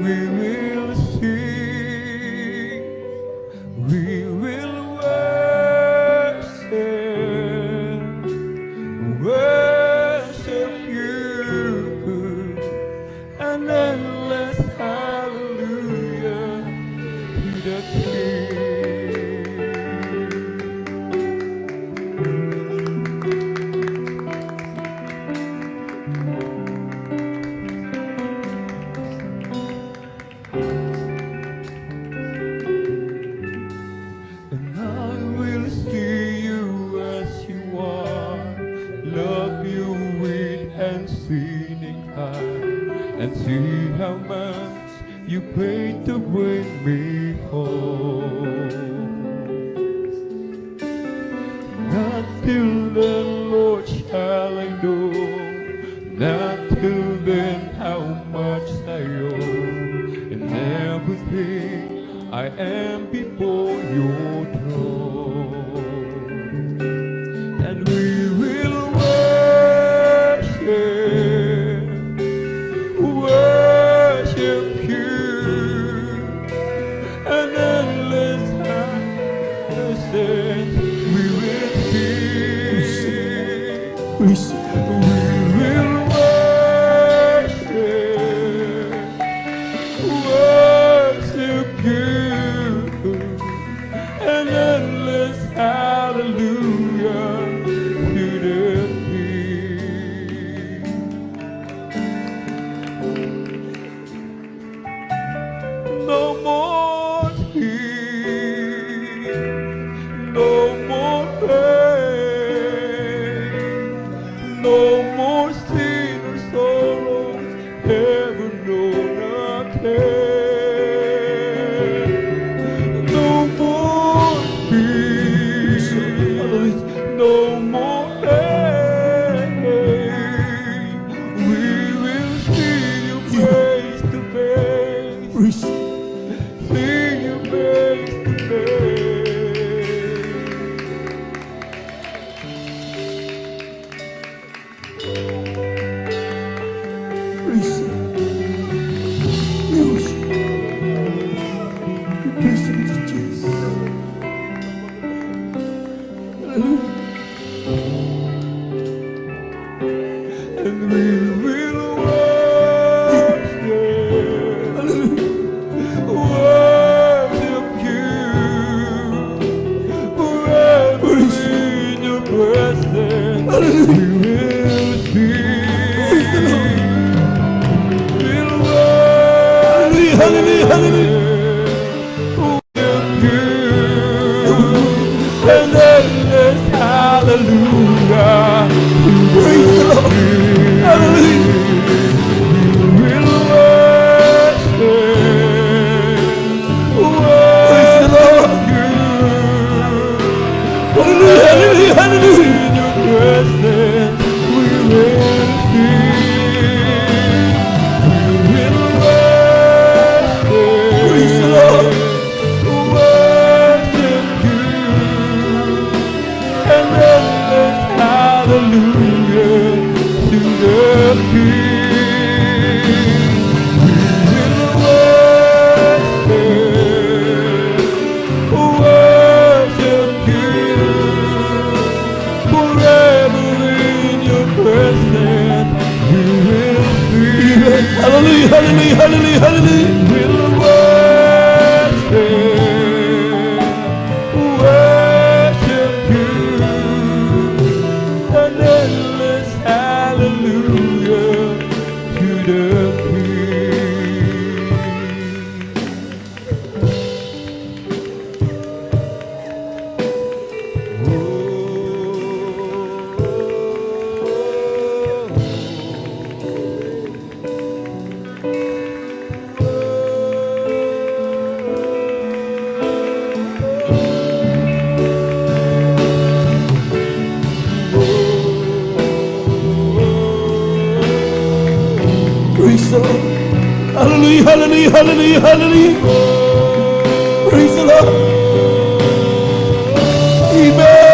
we will sing, we will worship you, an endless hallelujah to the King. And I will see you as you are, love you with exceeding high, and see how much you paid to bring me home. Not till then, Lord, shall I know, not till then how much I owe, and everything I am before your throne. And we will worship you, an endless hallelujah. We will sing, we will worship you, an endless hallelujah to the King. No more tears, no more pain, no more sin or sorrows ever known again. No more peace, no more pain. We will see you face to face, see you face to face. And we will worship you, forever in your presence. We will sing, we'll worship you, and endless hallelujah. Praise the Lord. Hallelujah. We'll worship you. Hallelujah, hallelujah, hallelujah. In your presence we will sing. We will worship. Praise the Lord. Worship you, and endless hallelujah to the King. We will worship you, forever in your presence. We will sing. Hallelujah, hallelujah, hallelujah, hallelujah. We'll worship you, an endless hallelujah to the King. Praise the Lord. Hallelujah, hallelujah, hallelujah, hallelujah. Praise the Lord. Amen.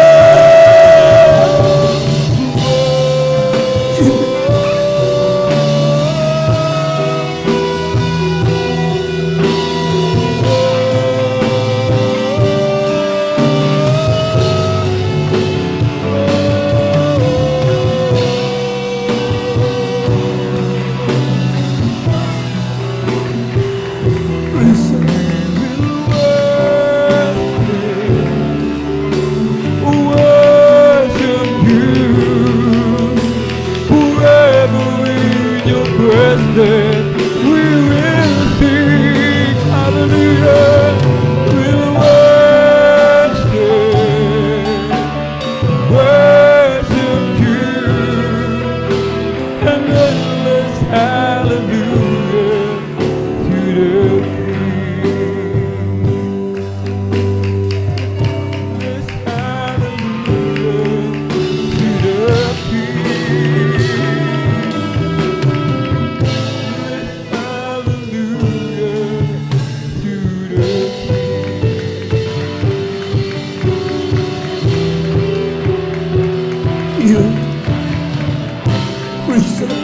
Praise the Lord.